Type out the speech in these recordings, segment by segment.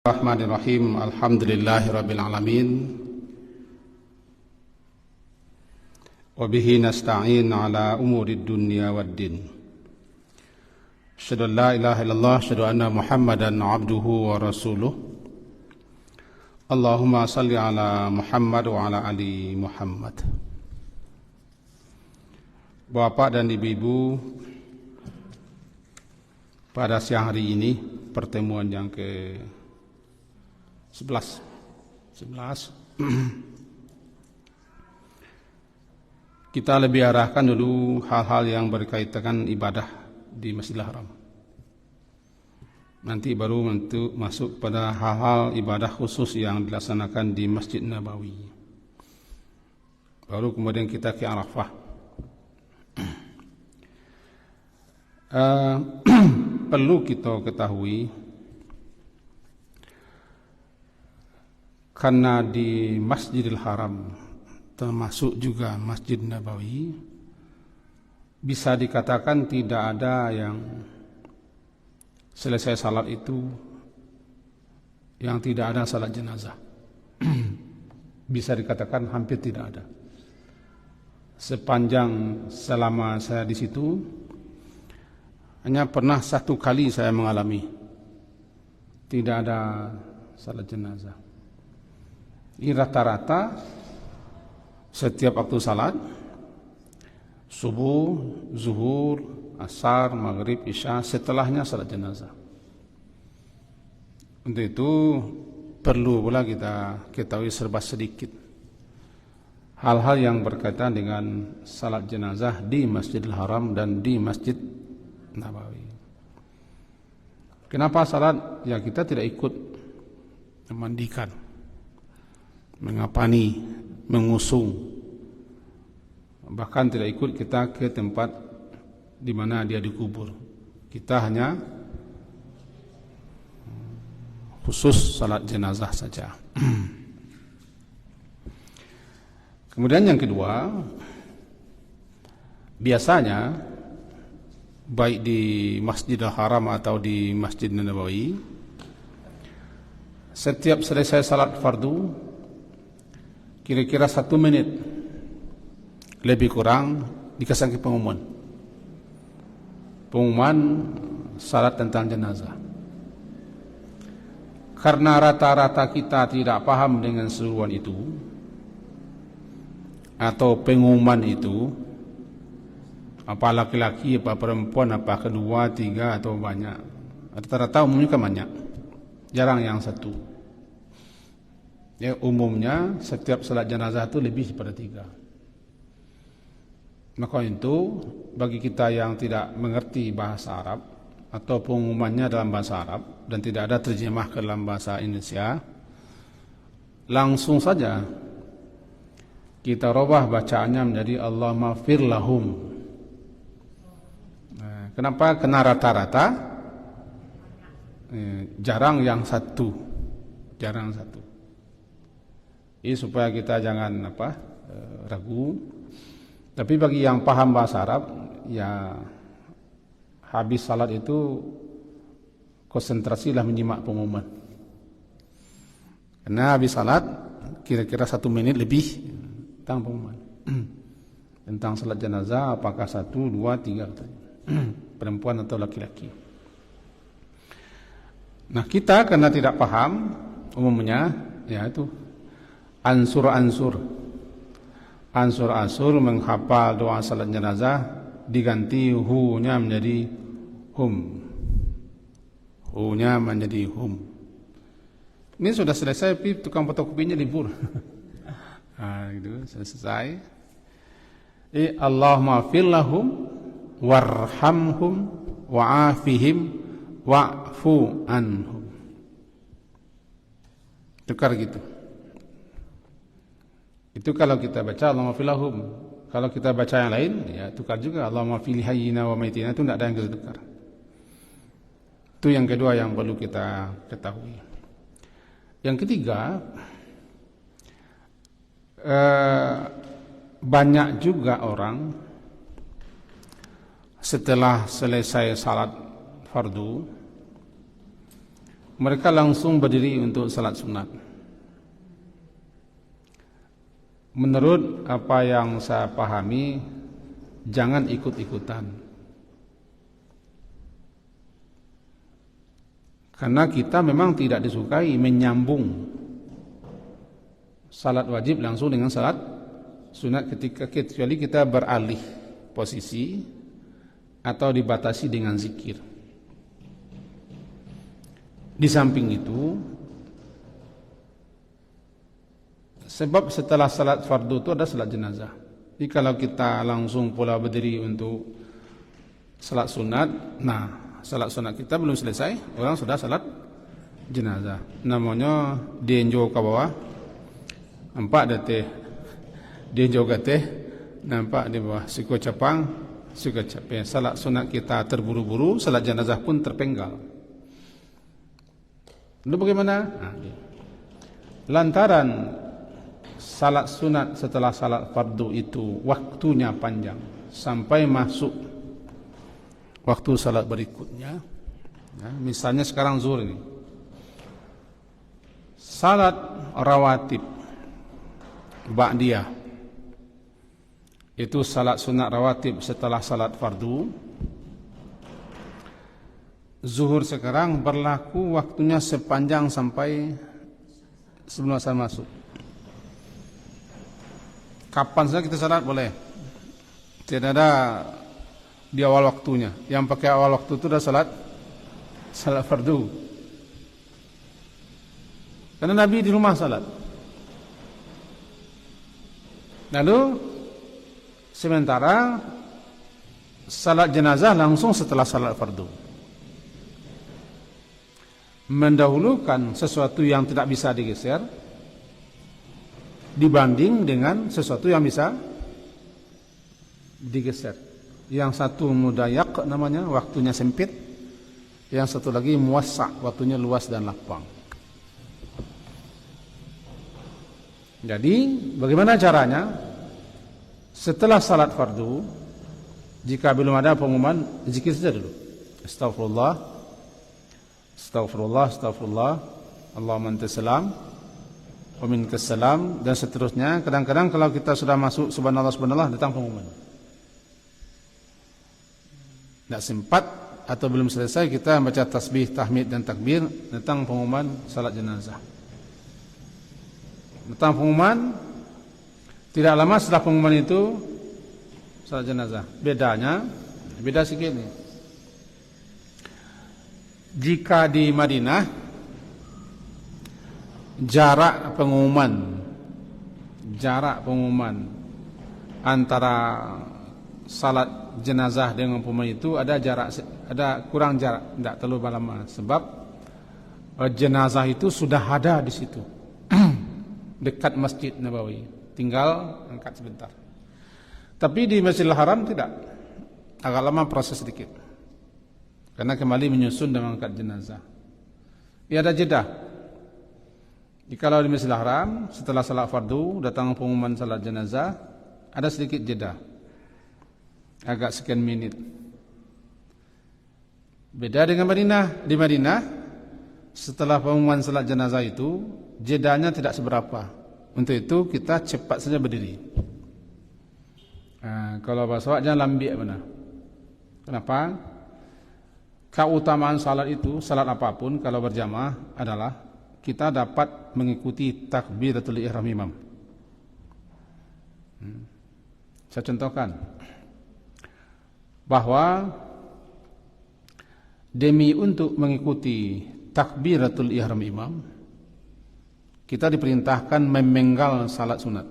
Bismillahirrahmanirrahim. Alhamdulillahirabbil alamin. Wa bihi nasta'in ala umurid dunya waddin. Asyhadu an la ilaha illallah, asyhadu anna Muhammadan abduhu wa rasuluh. Allahumma salli ala Muhammad wa ala ali Muhammad. Bapak dan ibu-ibu, pada siang hari ini pertemuan yang ke 11 kita lebih arahkan dulu hal-hal yang berkaitan ibadah di Masjidil Haram. Nanti baru masuk pada hal-hal ibadah khusus yang dilaksanakan di Masjid Nabawi. Baru kemudian kita ke Arafah. Perlu kita ketahui, karena di Masjidil Haram termasuk juga Masjid Nabawi, bisa dikatakan tidak ada yang selesai salat itu yang tidak ada salat jenazah. Bisa dikatakan hampir tidak ada. Sepanjang selama saya di situ, hanya pernah satu kali saya mengalami tidak ada salat jenazah. Ini rata-rata setiap waktu salat, subuh, zuhur, asar, maghrib, isya, setelahnya salat jenazah. Untuk itu perlu pula kita ketahui serba sedikit hal-hal yang berkaitan dengan salat jenazah di Masjidil Haram dan di Masjid Nabawi. Kenapa salat? Ya, kita tidak ikut memandikan, mengapani, mengusung, bahkan tidak ikut kita ke tempat di mana dia dikubur. Kita hanya khusus salat jenazah saja. Kemudian yang kedua, biasanya baik di Masjidil Haram atau di Masjid Nabawi, setiap selesai salat fardu, kira-kira 1 menit lebih kurang dikasih pengumuman salat tentang jenazah. Karena rata-rata kita tidak paham dengan seruan itu atau pengumuman itu, apa laki-laki, apa perempuan, apa kedua, tiga atau banyak. Rata-rata umumnya kan banyak, jarang yang satu. Ya, umumnya setiap salat jenazah itu lebih daripada 3. Maka itu bagi kita yang tidak mengerti bahasa Arab atau pengumumannya dalam bahasa Arab dan tidak ada terjemah ke dalam bahasa Indonesia, langsung saja kita robah bacaannya menjadi Allahumma fir lahum. Kenapa? Kena rata-rata jarang yang satu. Ini supaya kita jangan ragu. Tapi bagi yang paham bahasa Arab, ya habis salat itu konsentrasilah menyimak pengumuman. Karena habis salat kira-kira 1 menit lebih tentang pengumuman tentang salat jenazah, apakah 1, 2, 3 perempuan atau laki-laki. Nah, kita karena tidak paham umumnya, ya itu ansur menghafal doa salat jenazah diganti hu-nya menjadi hum. Hu-nya menjadi hum. Ini sudah selesai, tukang fotokopinya libur. Nah, gitu, selesai. Allahumma fir lahum warhamhum wa'afihim wa'fu anhum. Tukar gitu. Itu kalau kita baca Allahumma fir lahum. Kalau kita baca yang lain, ya tukar juga Allahumma fil hayyina wa maitina, itu tidak ada yang kita tukar. Itu yang kedua yang perlu kita ketahui. Yang ketiga, banyak juga orang setelah selesai salat fardu mereka langsung berdiri untuk salat sunat. Menurut apa yang saya pahami, jangan ikut-ikutan. Karena kita memang tidak disukai menyambung salat wajib langsung dengan salat sunat kecuali kita beralih posisi atau dibatasi dengan zikir. Di samping itu, sebab setelah salat fardu itu ada salat jenazah. Jadi kalau kita langsung pula berdiri untuk salat sunat, nah salat sunat kita belum selesai, orang sudah salat jenazah. Namanya dienjo ke bawah, 4 detik, dienjo ke teh, nampak di bawah, siku capang, siku capek. Salat sunat kita terburu-buru, salat jenazah pun terpenggal. Lalu bagaimana? Lantaran salat sunat setelah salat fardu itu waktunya panjang sampai masuk waktu salat berikutnya. Misalnya sekarang zuhur ini, salat rawatib ba'diyah itu salat sunat rawatib setelah salat fardu. Zuhur sekarang berlaku waktunya sepanjang sampai sebelum asar masuk. Kapan saja kita salat boleh, tidak ada di awal waktunya. Yang pakai awal waktu itu adalah salat fardu. Karena Nabi di rumah salat. Lalu sementara salat jenazah langsung setelah salat fardu, mendahulukan sesuatu yang tidak bisa digeser dibanding dengan sesuatu yang bisa digeser. Yang satu mudayak namanya, waktunya sempit. Yang satu lagi muwassa, waktunya luas dan lapang. Jadi bagaimana caranya? Setelah salat fardu, jika belum ada pengumuman, zikir saja dulu. Astaghfirullah, Astaghfirullah, Astaghfirullah, Allahumma antas salam wa minkas salam, dan seterusnya. Kadang-kadang kalau kita sudah masuk subhanallah, subhanallah, datang pengumuman. Tidak sempat atau belum selesai kita baca tasbih, tahmid dan takbir, datang pengumuman salat jenazah. Datang pengumuman, tidak lama setelah pengumuman itu salat jenazah. Beda sikit nih. Jika di Madinah jarak pengumuman antara salat jenazah dengan pengumuman itu ada kurang jarak, tidak terlalu lama, sebab jenazah itu sudah ada di situ dekat Masjid Nabawi, tinggal angkat sebentar. Tapi di Masjidil Haram tidak, agak lama proses sedikit. Karena kembali menyusun dan mengangkat jenazah. Ya, ada jeda. Jikalau di Masjidil Haram setelah salat fardu datang pengumuman salat jenazah, ada sedikit jeda, agak sekian menit. Beda dengan Madinah. Di Madinah setelah pengumuman salat jenazah itu jedanya tidak seberapa. Untuk itu kita cepat saja berdiri. Kalau bahasa jangan lambiak benar. Kenapa? Keutamaan salat itu, salat apapun kalau berjamaah adalah kita dapat mengikuti takbiratul ihram imam. Saya contohkan bahwa demi untuk mengikuti takbiratul ihram imam, kita diperintahkan memenggal salat sunat.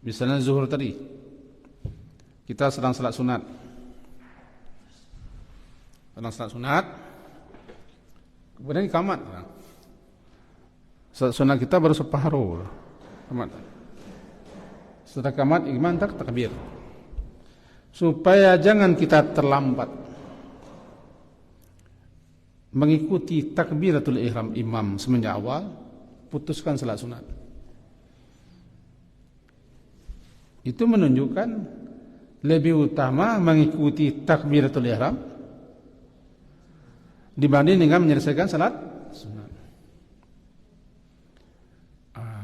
Misalnya zuhur tadi, kita sedang salat sunat. Kemudian ikamat. Salat sunat kita baru separuh. Ikamat. Setelah ikamat, imam takbir. Supaya jangan kita terlambat mengikuti takbiratul ihram imam semenjak awal, putuskan salat sunat. Itu menunjukkan lebih utama mengikuti takbiratul ihram dibanding dengan menyelesaikan salat sunat.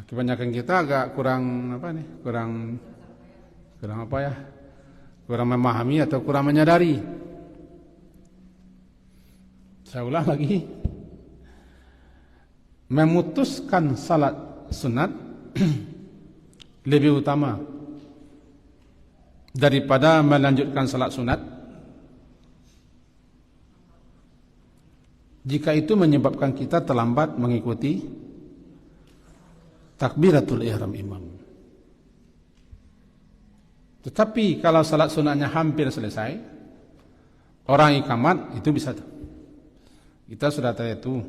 Kebanyakan kita agak kurang kurang memahami atau kurang menyadari. Saya ulang lagi, memutuskan salat sunat lebih utama daripada melanjutkan salat sunat jika itu menyebabkan kita terlambat mengikuti takbiratul ihram imam. Tetapi kalau salat sunatnya hampir selesai, orang iqamat, itu bisa tuh. Kita sudah tahu,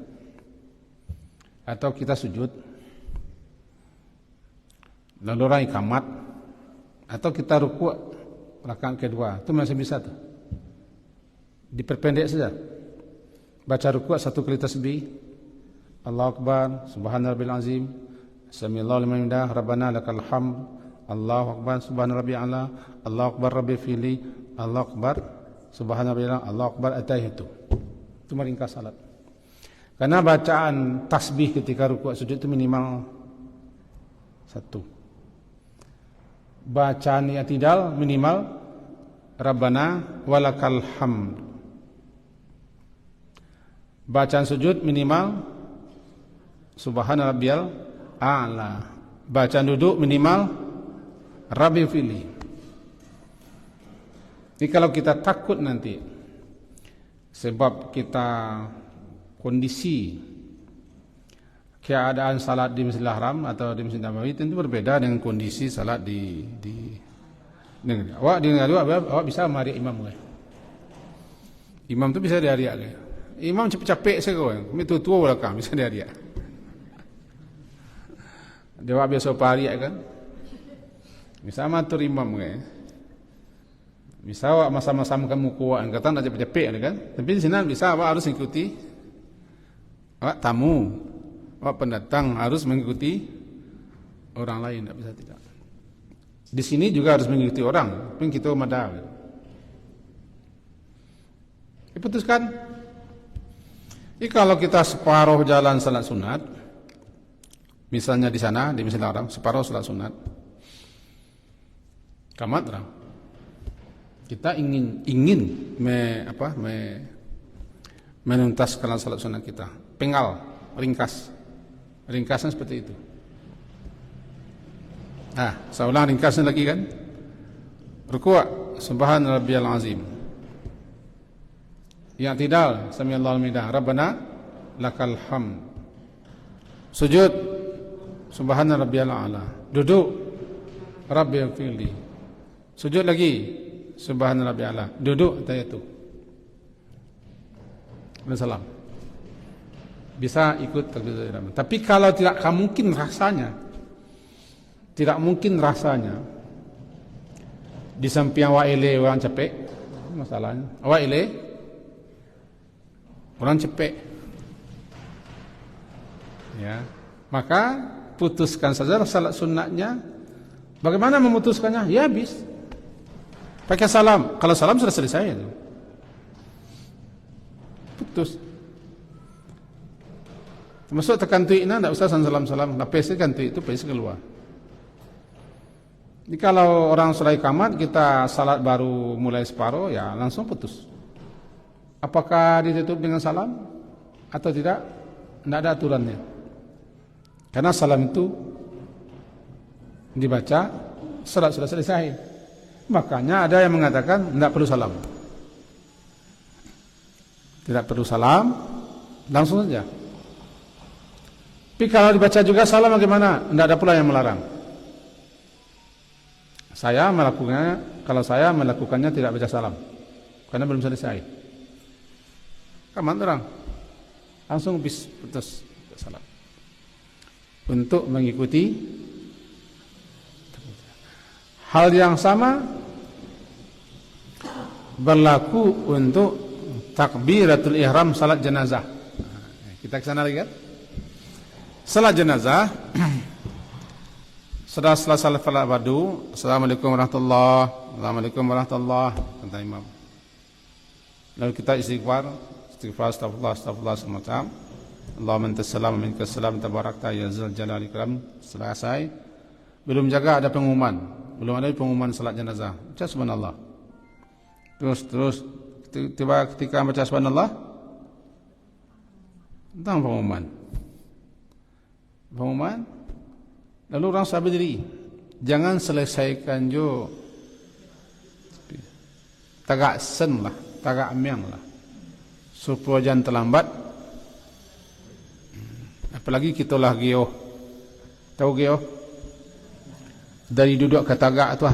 atau kita sujud, lalu orang iqamat, atau kita ruku' rakaat kedua, itu masih bisa tuh. Diperpendek saja. Baca ruku' 1 kali tasbih, Allahu Akbar, Subhanallahil azim, Samiallahu liman hamidah, Rabbana lakal hamd, Allahu Akbar, Subhana rabbiyal a'la, Allahu Akbar rabbil fili, Allahu Akbar, Subhana rabbiyal a'la, Allahu Akbar, atahiyatu. Itu meringkas salat. Karena bacaan tasbih ketika rukuk sujud itu minimal 1. Bacaan i'tidal minimal Rabbana walakal hamd. Bacaan sujud minimal Subhana rabbiyal a'la. Bacaan duduk minimal Rabbil fili. Jadi kalau kita takut nanti sebab kita kondisi keadaan salat di Masjidil Haram atau di Masjid Nabawi tentu berbeda dengan kondisi salat di negeri. Awak bisa mari imam ke? Imam tu bisa diariak ke? Imam capek-capek saya kau. Itu tua belakang bisa diariak. Dia awak biasa pariak kan? Bisa matur imam ke? Bisa awak masa-masa kamu kuat kata nak capek-capek kan? Tapi di sini bisa awak harus ikuti. Awak tamu, awak pendatang harus mengikuti orang lain, tak bisa tidak. Di sini juga harus mengikuti orang, pun kita madal. Diputuskan. Jadi kalau kita separuh jalan salat sunat, misalnya di sana di Masjidil Haram separuh salat sunat, kamat terang. Kita ingin menuntaskan salat sunat kita. Penggal, ringkasan seperti itu. Saya ulang ringkasan lagi kan. Ruku' Subhana rabbiyal azim. I'tidal Samiallahu liman hamidah, Rabbana lakal hamd. Sujud Subhana rabbiyal a'la. Duduk Rabbil fili. Sujud lagi Subhana rabbiyal a'la. Duduk tahiyatu. Salam. Bisa ikut takbiratul ihram. Tapi kalau tidak mungkin rasanya di samping awak ele orang capek, masalahnya awak ele orang capek, ya maka putuskan saja salat sunatnya. Bagaimana memutuskannya? Ya habis pakai salam. Kalau salam sudah selesai itu, putus. Termasuk tekan tuikna, tidak usah salam-salam. Lapis kan tuik itu pasti keluar. Jadi kalau orang sudah iqamat, kita salat baru mulai separuh, ya langsung putus. Apakah ditutup dengan salam atau tidak? Tidak ada aturannya. Karena salam itu dibaca salat sudah selesai. Makanya ada yang mengatakan tidak perlu salam. Tidak perlu salam, langsung saja. Tapi kalau dibaca juga salam bagaimana? Tidak ada pula yang melarang. Kalau saya melakukannya tidak baca salam, karena belum selesai. Kaman terang, langsung putus salam. Untuk mengikuti hal yang sama berlaku untuk takbiratul ihram salat jenazah. Kita ke sana lagi kan? Salat jenazah setelah salat fardu, Assalamualaikum warahmatullahi wabarakatuh, kata imam. Lalu kita istighfar istighfar, astagfirullah semacam. Allahumma antas salam minkas salam tabarakta ya zal jalali ikram. Selesai. Belum jaga ada pengumuman. Belum ada pengumuman salat jenazah. Baca subhanallah. Terus tiba ketika baca subhanallah tentang pengumuman. Lalu orang sabar diri. Jangan selesaikan jo tagak sen lah, tagak miang lah, supaya jangan terlambat. Apalagi kita lah geo, tahu geo? Dari duduk ke tagak tu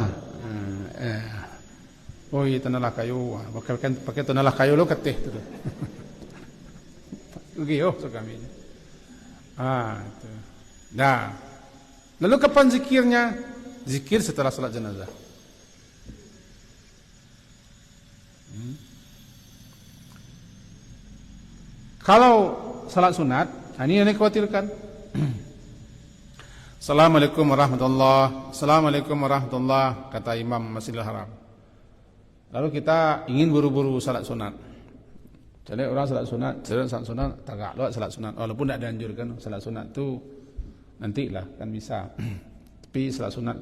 oh iya tenalah kayu, pakai tenalah kayu lo ketih tu. Geo so kami. Itu. Dah. Lalu kapan zikirnya? Zikir setelah salat jenazah. Kalau salat sunat, ini yang dikhawatirkan. Assalamualaikum warahmatullahi, Assalamualaikum warahmatullahi, kata Imam Masjidil Haram. Lalu kita ingin buru-buru salat sunat. Jadi orang salat sunat, tagak lo salat sunat. Walaupun tidak dianjurkan salat sunat itu nantilah kan bisa. Tapi salat sunat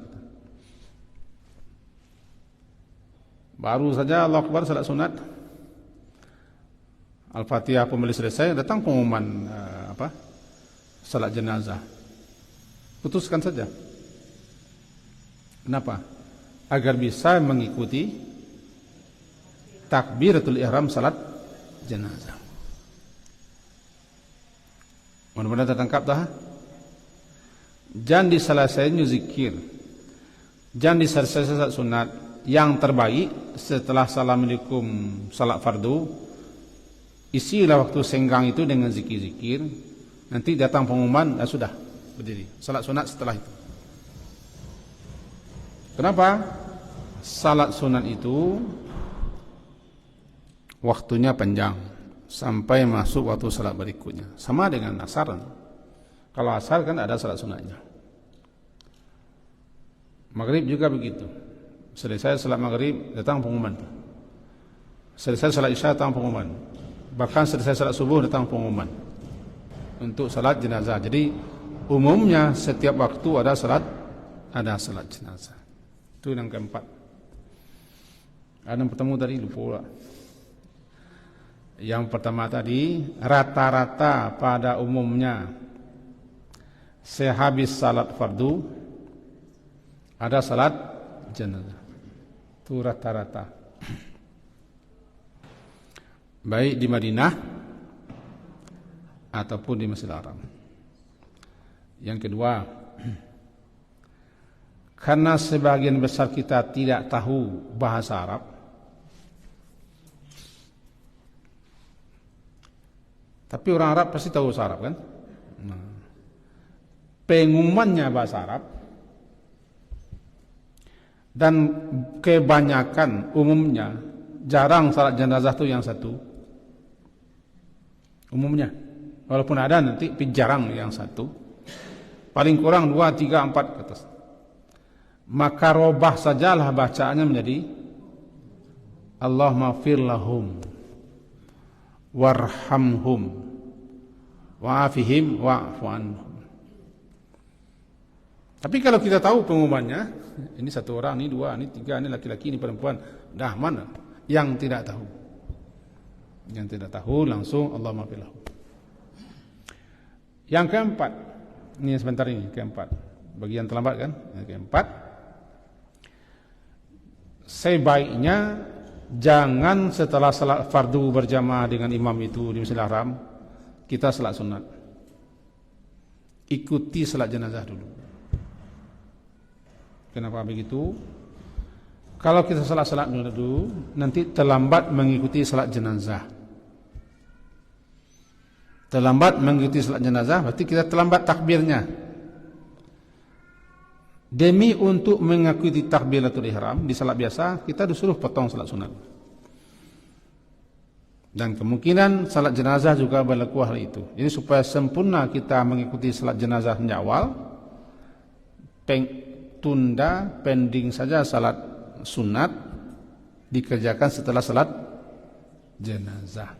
baru saja Allah Akbar salat sunat, Al-Fatihah pembeli selesai, datang pengumuman salat jenazah. Putuskan saja. Kenapa? Agar bisa mengikuti takbiratul ihram salat jenazah. Mudah-mudahan tertangkap dah. Jangan diselesaikan zikir. Jangan diselesaikan salat sunat. Yang terbaik setelah Assalamualaikum salat fardu, isilah waktu senggang itu dengan zikir-zikir. Nanti datang pengumuman, sudah berdiri. Salat sunat setelah itu. Kenapa? Salat sunat itu waktunya panjang sampai masuk waktu salat berikutnya. Sama dengan asar. Kalau asar kan ada salat sunatnya. Maghrib juga begitu. Selesai salat maghrib datang pengumuman. Selesai salat isya datang pengumuman. Bahkan selesai salat subuh datang pengumuman untuk salat jenazah. Jadi umumnya setiap waktu ada salat jenazah. Itu yang keempat. Ada yang pertama tadi lupa pula. Yang pertama tadi rata-rata pada umumnya sehabis salat fardu ada salat jenazah. Itu rata-rata. Baik di Madinah ataupun di Masjidil Haram. Yang kedua, karena sebagian besar kita tidak tahu bahasa Arab, tapi orang Arab pasti tahu bahasa Arab kan? Pengumumannya bahasa Arab, dan kebanyakan umumnya jarang salat jenazah itu yang satu. Umumnya, walaupun ada nanti, tapi jarang yang satu. Paling kurang 2, 3, 4 ke atas. Maka robah sajalah bacaannya menjadi Allahumma fir lahum warhamhum wa'afihim wa'fu anhum. Tapi kalau kita tahu pengumumannya, ini satu orang, ini 2, ini 3, ini laki-laki, ini perempuan, dah mana? Yang tidak tahu. Yang tidak tahu langsung Allahumma fir lahum. Yang keempat, ini sebentar ini, keempat. Bagian terlambat kan? Yang keempat, sebaiknya jangan setelah salat fardu berjamaah dengan imam itu di Masjidil Haram, kita salat sunat. Ikuti salat jenazah dulu. Kenapa begitu? Kalau kita salat dulu, nanti terlambat mengikuti salat jenazah. Terlambat mengikuti salat jenazah, berarti kita terlambat takbirnya. Demi untuk mengikuti takbiratul ihram di salat biasa, kita disuruh potong salat sunat. Dan kemungkinan salat jenazah juga berlaku hal itu. Jadi supaya sempurna kita mengikuti salat jenazah sejak awal, pending saja salat sunat, dikerjakan setelah salat jenazah.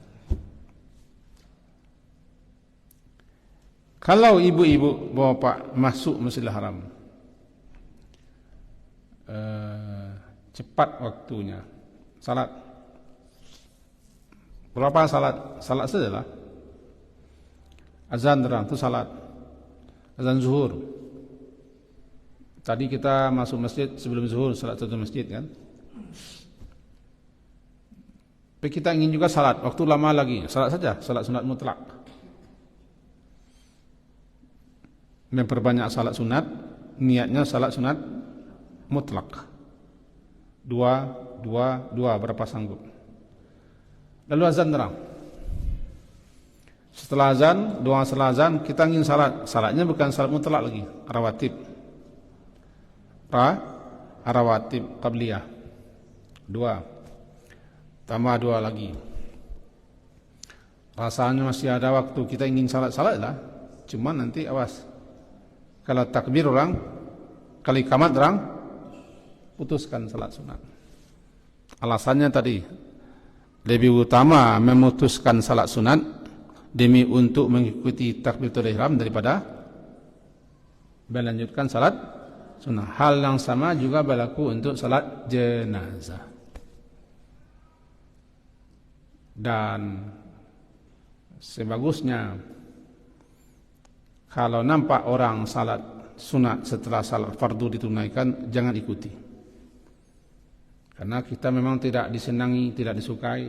Kalau ibu-ibu bapak masuk Masjidil Haram, cepat waktunya salat. Berapa salat? Salat sajalah. Azan terang itu salat. Azan zuhur. Tadi kita masuk masjid sebelum zuhur, salat satu masjid kan. Tapi kita ingin juga salat, waktu lama lagi, salat saja, salat sunat mutlak. Memperbanyak salat sunat, niatnya salat sunat mutlak. Dua, berapa sanggup. Lalu azan terang. Setelah azan, doa setelah azan, kita ingin salat. Salatnya bukan salat mutlak lagi, rawatib. Rawatib qabliyah. 2. Tambah 2 lagi. Rasanya masih ada waktu, kita ingin salat lah. Cuman nanti awas. Kalau takbir orang, kali iqamat orang, putuskan salat sunat. Alasannya tadi, lebih utama memutuskan salat sunat demi untuk mengikuti takbiratul ihram daripada melanjutkan salat sunnah. Hal yang sama juga berlaku untuk salat jenazah. Dan sebagusnya kalau nampak orang salat sunat setelah salat fardu ditunaikan, jangan ikuti. Karena kita memang tidak disenangi, tidak disukai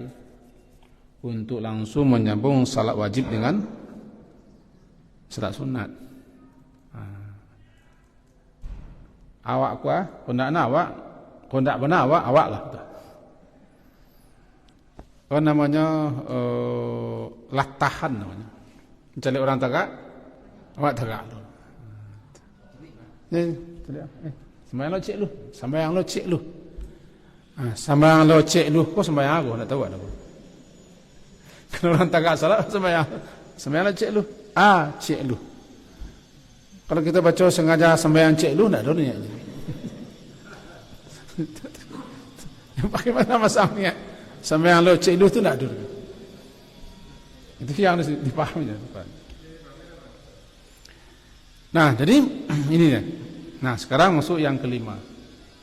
untuk langsung menyambung salat wajib dengan salat sunat. Awak kuah, kondak awak, kondak benar awak lah. Apa namanya, latahan namanya. Mencari orang tagak, awak tagak. Sembayang lo cek lu, sembayang lo cek lu. Sembayang lo cek lu, kok sembayang aku, nak tahu ada apa. Kalau orang tagak salat, sembayang lo cek lu. Cek lu. Kalau kita baca sengaja sembahyang cek lu, tak ada niat. Yang pakai mana masangnya? Sembahyang lo cek lu tu tak ada. Itu yang harus dipahami. Nah, jadi ini dia. Nah, sekarang masuk yang kelima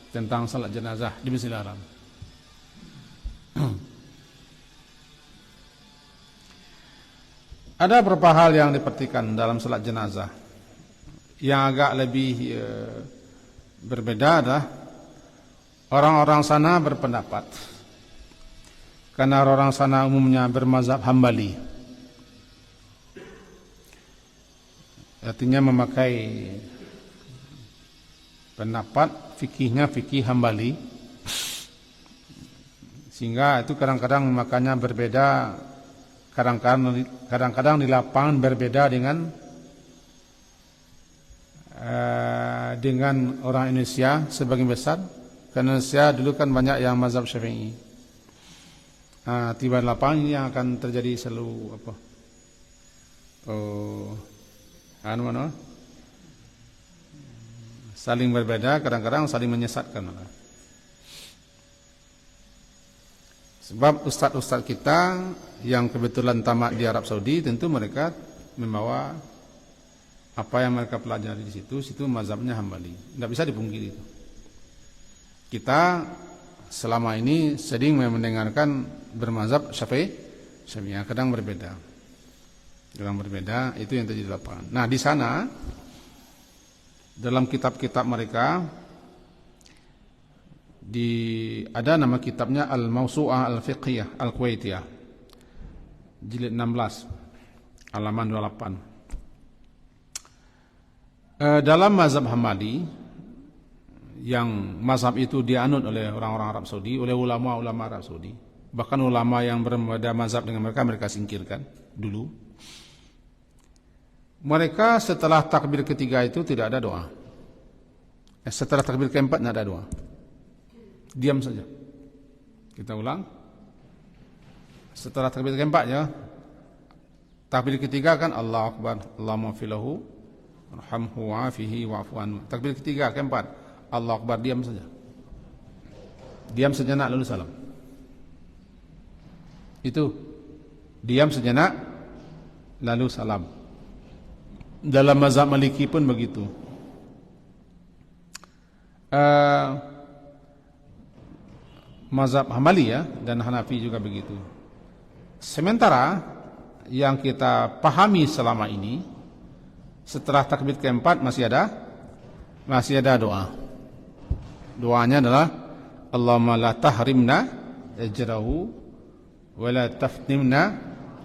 tentang salat jenazah di Masjidil Haram. Ada beberapa hal yang diperhatikan dalam salat jenazah. Yang agak lebih berbeda adalah orang-orang sana berpendapat, karena orang sana umumnya bermazhab Hambali, artinya memakai pendapat fikihnya fikih Hambali, sehingga itu kadang-kadang makanya berbeda, kadang-kadang di lapangan berbeda dengan orang Indonesia sebagian besar. Karena Indonesia dulu kan banyak yang mazhab Syafi'i. Tiba di lapangan ini yang akan terjadi selalu apa? Saling berbeda, kadang-kadang saling menyesatkan. Sebab ustaz-ustaz kita yang kebetulan tamat di Arab Saudi, tentu mereka membawa apa yang mereka pelajari di situ mazhabnya Hambali. Tidak bisa dipungkiri itu. Kita selama ini sering mendengarkan bermazhab Syafi'i, kadang berbeda. Itu yang terjadi di lapangan. Nah, di sana dalam kitab-kitab mereka ada nama kitabnya Al-Mawsu'ah Al-Fiqhiyah Al-Kuwaitiyah, jilid 16, halaman 28. Dalam mazhab Hambali, yang mazhab itu dianut oleh orang-orang Arab Saudi, oleh ulama-ulama Arab Saudi, bahkan ulama yang berbeda mazhab dengan mereka singkirkan dulu. Mereka setelah takbir ketiga itu tidak ada doa. Setelah takbir keempat tidak ada doa. Diam saja. Kita ulang. Setelah takbir keempat ya. Takbir ketiga kan Allahu Akbar, Allahumma filahu warhamhu wa'afihi wa'fu anhu. Takbir ketiga, keempat, Allahu Akbar, diam saja. Diam sejenak lalu salam. Itu. Diam sejenak lalu salam. Dalam mazhab Maliki pun begitu. Mazhab Hambali ya dan Hanafi juga begitu. Sementara yang kita pahami selama ini, setelah takbir keempat masih ada doa. Doanya adalah Allahumma la tahrimna ajrahu wa la taftimna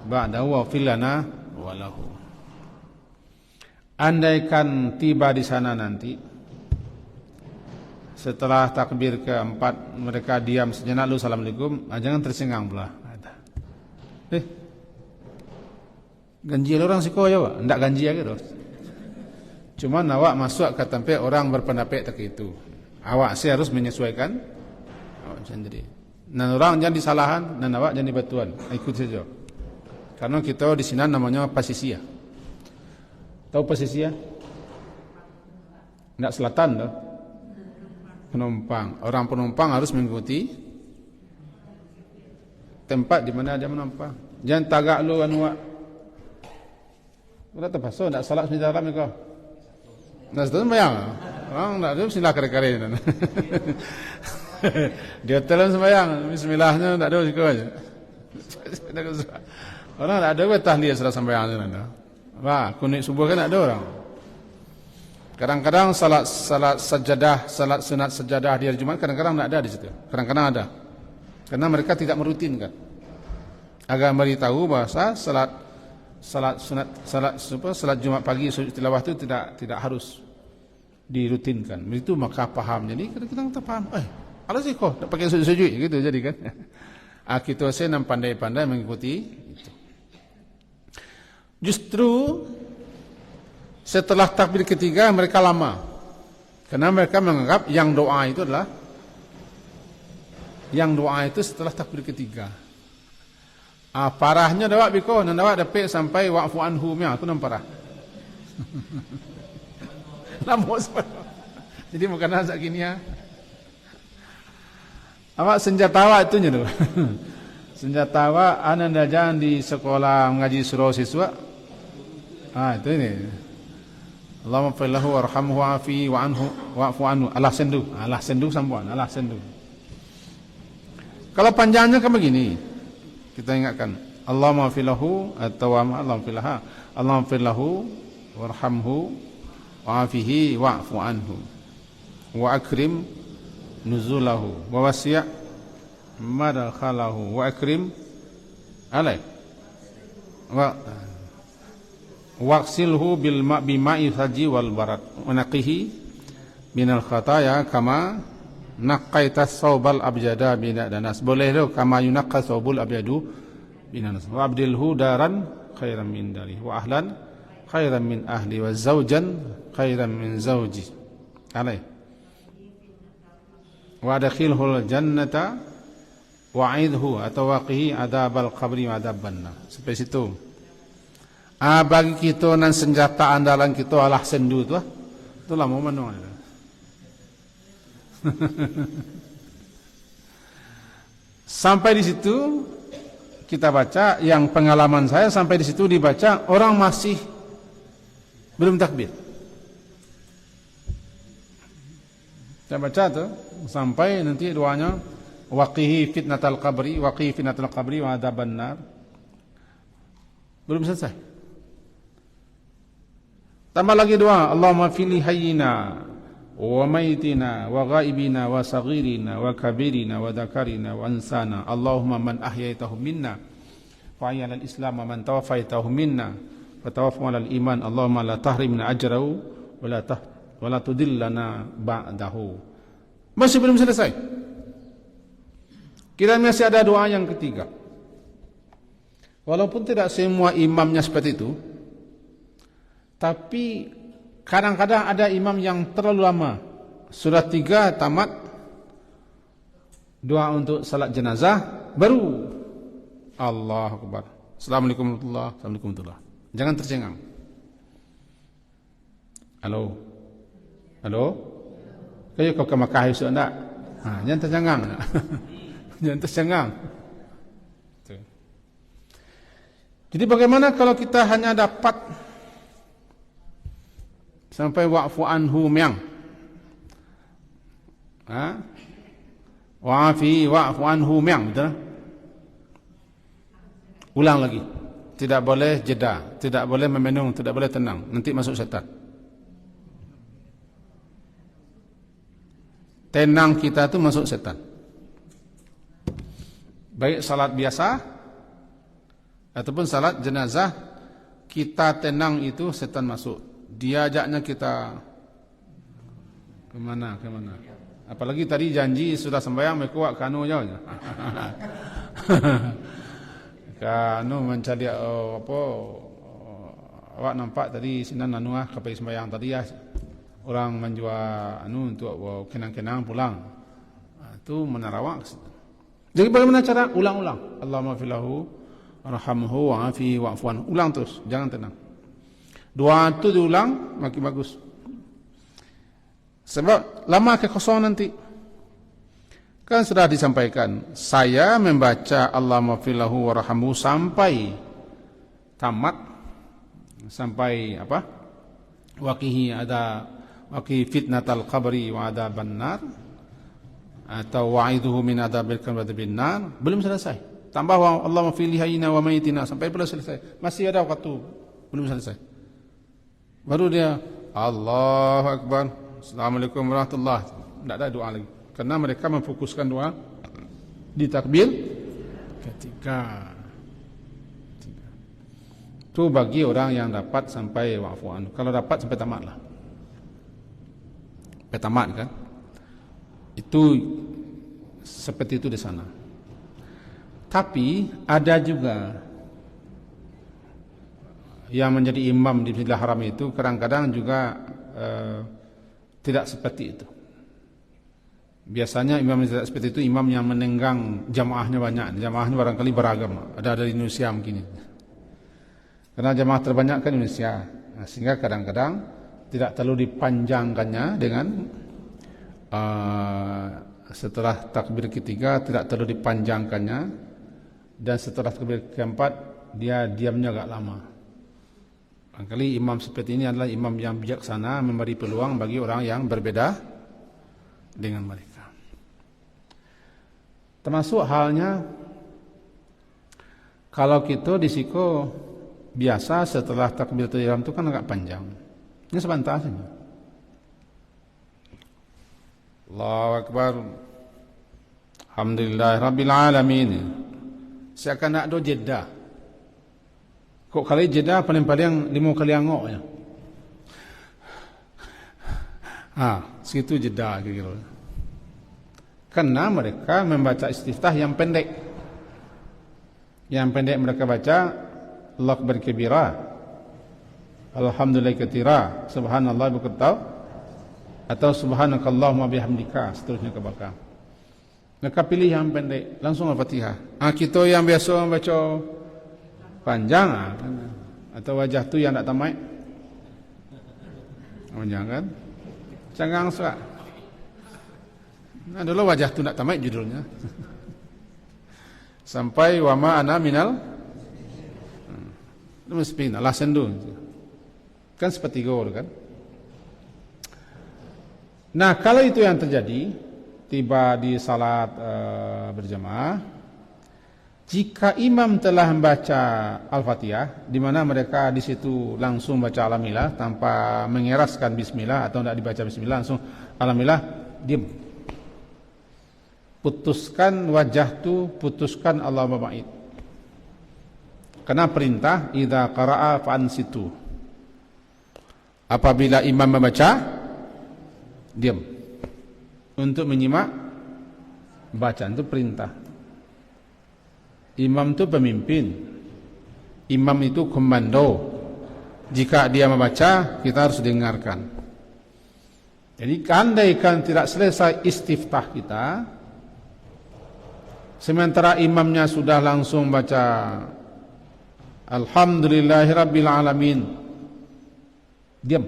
ba'dahu wa filana walahu. Andaikan tiba di sana nanti, setelah takbir keempat mereka diam sejenak lalu assalamualaikum, jangan tersengang pula. Ganjil orang siko ya Pak, ndak ganjil gitu. Cuma awak masuk ke tempat orang berpendapat tak itu. Awak sih harus menyesuaikan awak sendiri. Dan orang jangan disalahan dan awak jangan dibatuan. Ikut saja. Karena kita di sini namanya pasisia. Tahu pasisia? Ndak selatan dah. Penumpang. Orang penumpang harus mengikuti tempat di mana dia menumpang. Jangan tagak lu anuak. Udah terpaksa ndak salat sebentar mereka. Nah, itu sembahyang. Orang tak ada bismillah kare-kare. Dia telan sembahyang, bismillahnya tak ada sikap aja. Orang tak ada tahliyah setelah sembahyang tu nanda. Wah, kunik subuh kan tak ada orang. Kadang-kadang salat sajadah, salat sunat sajadah di hari Jumat kadang-kadang tak ada di situ. Kadang-kadang ada. Karena mereka tidak merutinkan. Agar beritahu bahasa salat sunat salat Jumat pagi sujud tilawah itu tidak harus dirutinkan. Itu maka paham. Jadi kita paham. Ala sih kok tak pakai sujud gitu jadi kan. Kita saya pandai-pandai mengikuti itu. Justru setelah takbir ketiga mereka lama. Karena mereka menganggap yang doa itu setelah takbir ketiga. Parahnya dawak biko dan dawak dapat sampai wa'fu anhum ya, aku nampak parah. Lama jadi bukan azak gini ya. Awak senjata awak itu tu. Senjata awak anda jangan di sekolah mengaji surau siswa. Itu ini. Allahumma fillahu warhamhu wa'afi wa'fu anhu. Allah sendu sambuan, Allah sendu. Kalau panjangnya kan begini. Kita ingatkan Allahumma fillahu atau Allahumma filaha. Allahumma fillahu warhamhu wa'afihi wa'fu anhu wa akrim nuzulahu wa wasi' madkhalahu wa akrim alai wa waqsilhu bima'i thaji wal barat wa naqihi minal khataya kama naqqaita thawbal abjada binanas. Boleh tu kama yunaqqa thawbul abyadu binanas wa abdilhu daran khairan min dari wa ahlan khairan min ahli wa zawjan khairan min zawji alai wa adkhilhul jannata wa'idhu atau waqihi adabal qabri wa adabban nar. Sampai situ. Bagi kita nan senjata andalan kita Allah sendu tu. Itulah momen tu. Sampai di situ kita baca, yang pengalaman saya sampai di situ dibaca orang masih belum takbir. Saya baca tu sampai nanti doanya waqihi fitnatal qabri wa adzaban nar. Belum selesai. Tambah lagi doa, Allahumma fili hayyina wa maitina wa ghaibina wa saghirina wa kabirina wa dhakarina wa ansana. Allahumma man ahyaitahu minna fa ahyil al-islam wa man tawaffaitahu minna fa tawaffa 'alal iman. Allahumma la tahrimna ajrahu wa la tudillana ba'dahu. Masih belum selesai. Kita masih ada doa yang ketiga. Walaupun tidak semua imamnya seperti itu, tapi kadang-kadang ada imam yang terlalu lama. Surah 3 tamat, doa untuk salat jenazah, baru Allahu Akbar. Assalamualaikum warahmatullahi wabarakatuh. Jangan tercengang. Halo? Kayak kau ke Makkah esok enggak? Jangan tercengang. Jangan tercengang. Jadi bagaimana kalau kita hanya dapat sampai wa'fu anhu miang. Wa'fu anhu miang, betul? Ulang lagi. Tidak boleh jeda, tidak boleh memenung, tidak boleh tenang. Nanti masuk setan. Tenang kita itu masuk setan. Baik salat biasa ataupun salat jenazah, kita tenang itu setan masuk. Dia ajaknya kita kemana? Apalagi tadi janji sudah sembahyang mekuak kanu jauhnya. Kanu mencari awak nampak tadi sinan anuah kapai sembahyang tadi ya. Orang menjual untuk kenang-kenang pulang. Itu menarawak. Jadi bagaimana cara? Ulang-ulang. Allahumma filahu arhamhu wa'afihi wa'fu anhu. Ulang terus, jangan tenang. Doa itu diulang makin bagus. Sebab lama kekosongan nanti. Kan sudah disampaikan, saya membaca Allahumma filahu warhamhu sampai tamat, sampai apa? Waqi fitnatal qabri wa adaban nar, atau wa'iduhu min adabil qabri wa adabin nar, belum selesai. Tambah Allahumma fil hayyina wa mayyitina sampai belum selesai. Masih ada waktu, belum selesai. Baru dia Allahu akbar, Assalamualaikum warahmatullahi. Tidak ada doa lagi. Karena mereka memfokuskan doa di takbir ketiga. Itu bagi orang yang dapat sampai wa'fu anhu. Kalau dapat sampai tamat lah. Sampai tamat kan. Itu seperti itu di sana. Tapi ada juga yang menjadi imam di Masjidil Haram itu kadang-kadang juga tidak seperti itu. Biasanya imam yang tidak seperti itu imam yang menenggang jamaahnya banyak. Jamaahnya barangkali beragam. Ada di Indonesia mungkin. Karena jamaah terbanyak kan Indonesia. Nah, sehingga kadang-kadang tidak terlalu dipanjangkannya dengan setelah takbir ketiga tidak terlalu dipanjangkannya, dan setelah takbir keempat dia diamnya agak lama. Barangkali imam seperti ini adalah imam yang bijaksana, memberi peluang bagi orang yang berbeda dengan mereka. Termasuk halnya kalau kita di siko biasa setelah takbiratul ihram itu kan agak panjang. Ini sebentar saja. Allahu akbar. Alhamdulillahirabbil alamin. Seakan nak do jeda. Kok kali jeda paling-paling 5 kali angok ya. Segitu jeda gitu. Karena mereka membaca istiftah yang pendek. Yang pendek mereka baca Allah berkebira, Alhamdulillah katira, Subhanallah berketau, atau Subhanakallahumma bihamdika, seterusnya ke belakang. Mereka pilih yang pendek, langsung Al-Fatihah. Kita yang biasa membaca panjang, atau wajah tu yang tak tamat, jangan, jangan suka. Nah, dulu wajah tu nak tamat judulnya. Sampai wama ana minal, itu mesti Allah sendu. Kan seperti gol kan. Nah, kalau itu yang terjadi, tiba di salat berjamaah, jika imam telah membaca Al-Fatihah, di mana mereka di situ langsung baca Alhamdulillah tanpa mengeraskan Bismillah atau tidak dibaca Bismillah, langsung Alhamdulillah, diam. Putuskan wajah tu, putuskan Allahumma ba'id. Karena perintah idza qara'a fa'ansitu. Apabila imam membaca, diam. Untuk menyimak bacaan itu perintah. Imam itu pemimpin. Imam itu komando. Jika dia membaca, kita harus dengarkan. Jadi andaikan tidak selesai istiftah kita, sementara imamnya sudah langsung baca Alhamdulillahirabbil alamin, diam.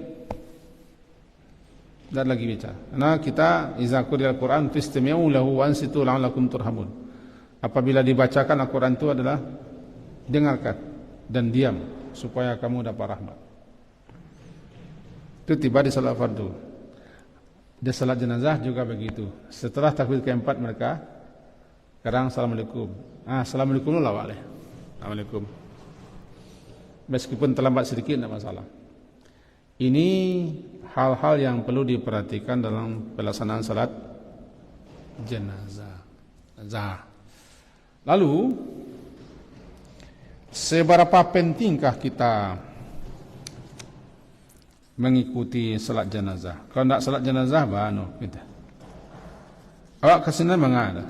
Tidak lagi bicara. Karena kita iza quri'al Quran fastami'u lahu wa ansitu la'allakum turhamun. Apabila dibacakan Al-Quran itu adalah dengarkan dan diam supaya kamu dapat rahmat. Itu tiba di salat fardu. Di salat jenazah juga begitu. Setelah takbir keempat mereka sekarang assalamualaikum. Assalamualaikum dulu lah wale. Assalamualaikum. Meskipun terlambat sedikit tidak masalah. Ini hal-hal yang perlu diperhatikan dalam pelaksanaan salat jenazah. Lalu seberapa pentingkah kita mengikuti salat jenazah? Kalau tidak salat jenazah, kita. Awak kesana mengada.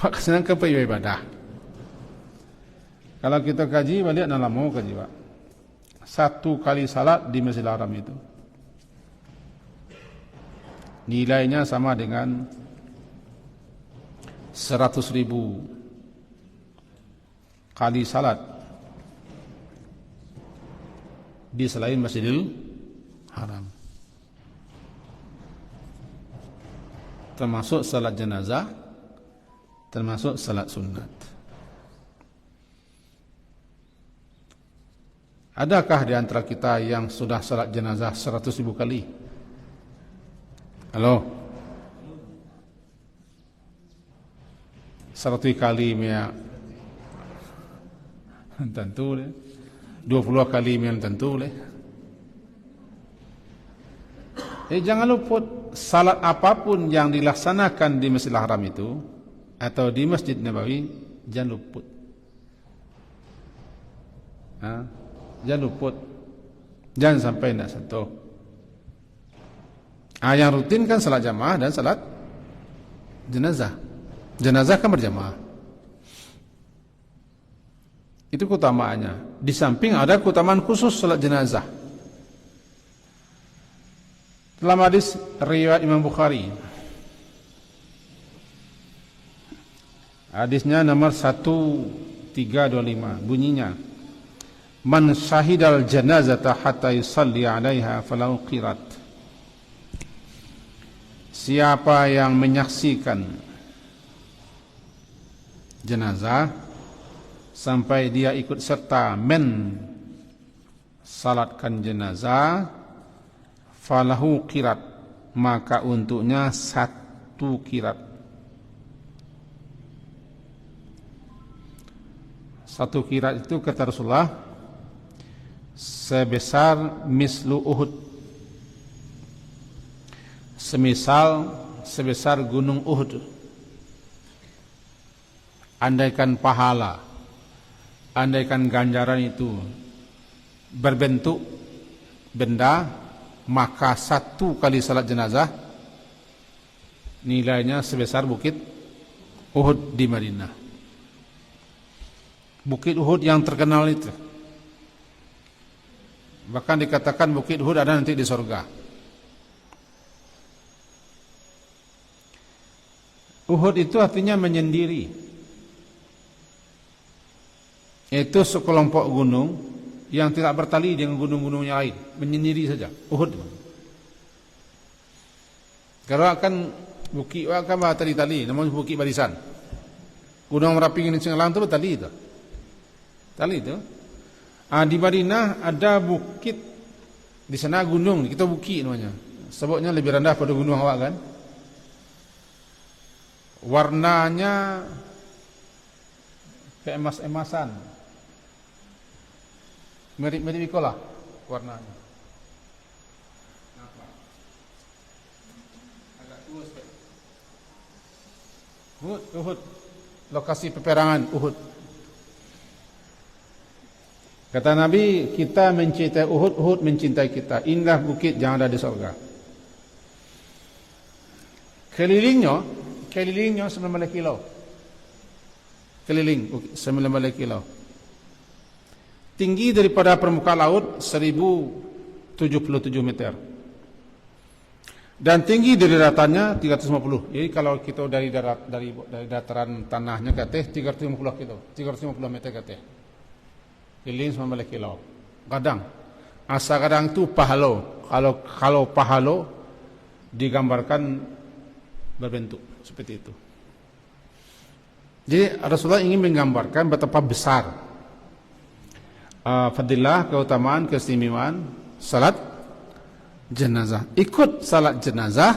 Awak kesana ke ibadah. Kalau kita kaji, balik dalam mau kaji, Pak. 1 kali salat di Masjidil Haram itu nilainya sama dengan 100.000 kali salat di selain Masjidil Haram, termasuk salat jenazah, termasuk salat sunat. Adakah di antara kita yang sudah salat jenazah 100.000 kali? Halo? 100 kali mia tentu deh. 20 kali mia tentu deh. Jangan luput salat apapun yang dilaksanakan di Masjidil Haram itu atau di Masjid Nabawi, jangan luput. Jangan luput. Jangan sampai tidak sentuh. Yang rutin kan salat jamaah dan salat jenazah. Jenazah kan berjamaah. Itu keutamaannya. Di samping ada keutamaan khusus salat jenazah. Dalam hadis riwayat Imam Bukhari, hadisnya nomor 1325, bunyinya, man syahidal janazata hatta yusalli 'alaiha falahu qirat. Siapa yang menyaksikan jenazah sampai dia ikut serta salatkan jenazah, falahu qirat, maka untuknya 1 qirat. 1 qirat itu kata Rasulullah sebesar mislu Uhud, sebesar gunung Uhud. Andaikan pahala, andaikan ganjaran itu berbentuk benda, maka 1 kali salat jenazah nilainya sebesar bukit Uhud di Madinah. Bukit Uhud yang terkenal itu, bahkan dikatakan bukit Uhud ada nanti di surga. Uhud itu artinya menyendiri. Itu sekelompok gunung yang tidak bertali dengan gunung-gunung yang lain, menyendiri saja. Uhud. Kalau akan bukit akan tali-tali, namanya bukit barisan. Gunung Merapi ini Singgalang itu bertali itu. Tali itu. Di Madinah ada bukit, di sana gunung, kita bukit namanya. Sebabnya lebih rendah pada gunung awak kan. Warnanya keemas-emasan, mirip-mirip ikolah warnanya. Agak tua sekali. Uhud, lokasi peperangan Uhud. Kata Nabi, kita mencintai Uhud, Uhud mencintai kita. Inilah bukit yang ada di surga. Kelilingnya 9 kilo. Keliling 9 kilo. Tinggi daripada permukaan laut 1077 meter. Dan tinggi dari daratannya 350. Jadi kalau kita dari dataran tanahnya ke atas 350 kilo, 350 meter ke atas. Keliling 9 kilo. Kadang itu pahalo. Kalau pahalo digambarkan berbentuk seperti itu. Jadi Rasulullah ingin menggambarkan betapa besar fadilah, keutamaan, keistimewaan salat jenazah. Ikut salat jenazah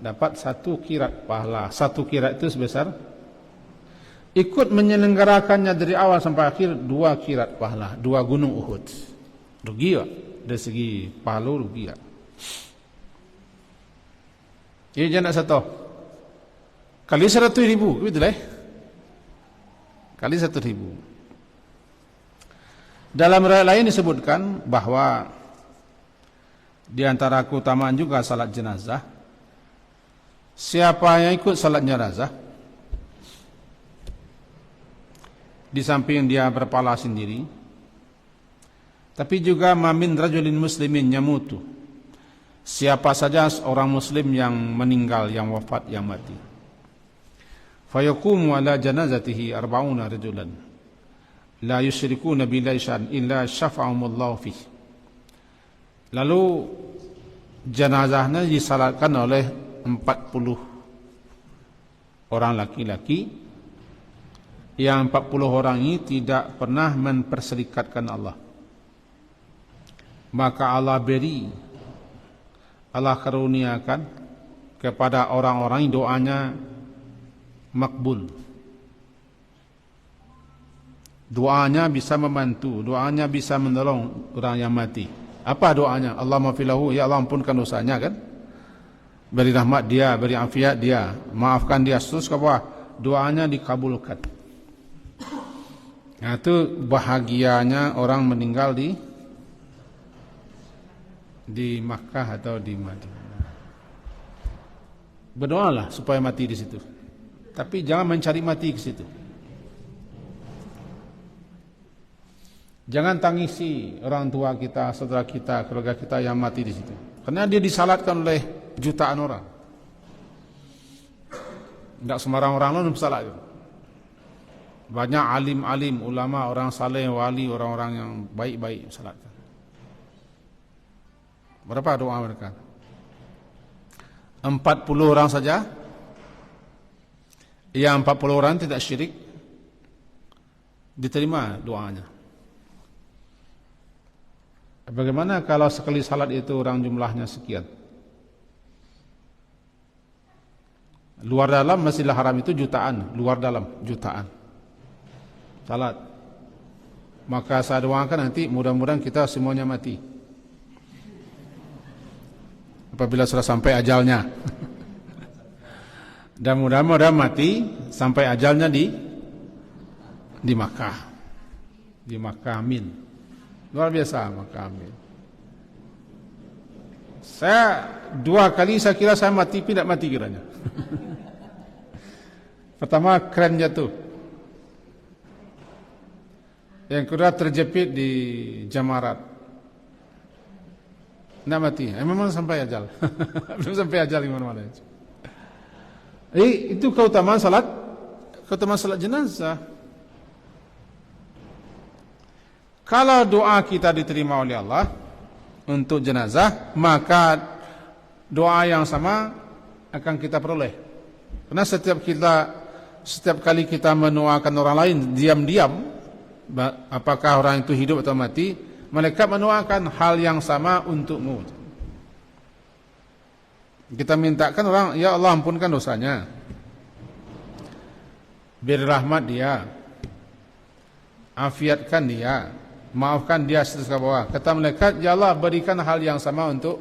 dapat 1 kirat pahala. 1 kirat itu sebesar, ikut menyelenggarakannya dari awal sampai akhir 2 kirat pahala, 2 gunung Uhud. Rugi tak? Dari segi pahala rugi tak? Ini jangan satu kali 100,000, betul lah. Kali 100,000. Dalam riwayat lain disebutkan bahwa di antara keutamaan juga salat jenazah, siapa yang ikut salat jenazah, di samping dia berpahala sendiri, tapi juga mamin rajulin muslimin yamutu, siapa saja orang muslim yang meninggal, yang wafat, yang mati, fayaqumu ala janazatihi 40 rajulan la yusyrikuna billahi syai'an illa syafa'ahumullahu fih. Lalu jenazahnya disalatkan oleh 40 orang laki-laki, yang 40 orang ini tidak pernah memperserikatkan Allah. Maka Allah beri, Allah karuniakan kepada orang-orang yang doanya makbul. Doanya bisa membantu, doanya bisa menolong orang yang mati. Apa doanya? Allahumma filahu, ya Allah ampunkan dosanya, kan? Beri rahmat dia, beri afiat dia, maafkan dia, terus apa? Doanya dikabulkan. Nah, itu bahagianya orang meninggal di Makkah atau di Madinah. Berdoalah supaya mati di situ. Tapi jangan mencari mati ke situ. Jangan tangisi orang tua kita, saudara kita, keluarga kita yang mati di situ. Karena dia disalatkan oleh jutaan orang. Tidak sembarang orang lain bersalat. Banyak alim-alim, ulama, orang saleh, wali, orang-orang yang baik-baik salatkan. Berapa doa mereka? 40 orang saja. Yang 40 orang tidak syirik, diterima doanya. Bagaimana kalau sekali salat itu orang jumlahnya sekian? Luar dalam Masjidil Haram itu jutaan, luar dalam jutaan salat. Maka saya doakan nanti mudah-mudahan kita semuanya mati apabila sudah sampai ajalnya. Dan mudah-mudahan mati sampai ajalnya di Makkah. Di Makkah, amin. Luar biasa Makkah, amin. Saya 2 kali saya kira saya mati, tidak mati kiranya. Pertama keren jatuh. Yang kedua terjepit di Jamarat. Tidak mati. Memang sampai ajal. Belum sampai ajal di mana-mana. Itu keutamaan salat jenazah. Kalau doa kita diterima oleh Allah untuk jenazah, maka doa yang sama akan kita peroleh. Karena setiap kali kita mendoakan orang lain diam-diam, apakah orang itu hidup atau mati, malaikat mendoakan hal yang sama untukmu. Kita mintakan orang, ya Allah ampunkan dosanya, beri rahmat dia, afiatkan dia, maafkan dia seterusnya bawah. Kata malaikat, ya Allah berikan hal yang sama untuk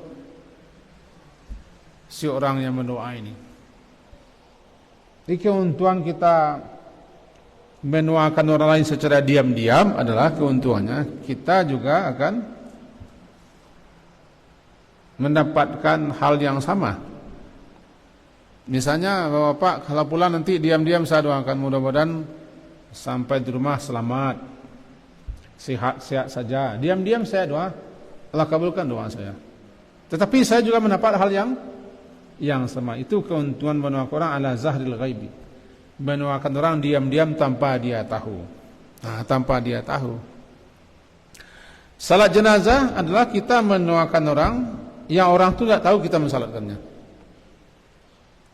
si orang yang mendoa ini. Jadi keuntungan kita mendoakan orang lain secara diam-diam adalah keuntungannya kita juga akan mendapatkan hal yang sama. Misalnya Bapak kalau pulang nanti diam-diam saya doakan mudah-mudahan sampai di rumah selamat, sehat-sehat saja. Diam-diam saya doa, Allah kabulkan doa saya. Tetapi saya juga mendapat hal yang sama. Itu keuntungan mendoakan orang ala zahril ghaibi. Mendoakan orang diam-diam tanpa dia tahu. Tanpa dia tahu. Salat jenazah adalah kita mendoakan orang yang orang itu tidak tahu kita mensalatkannya.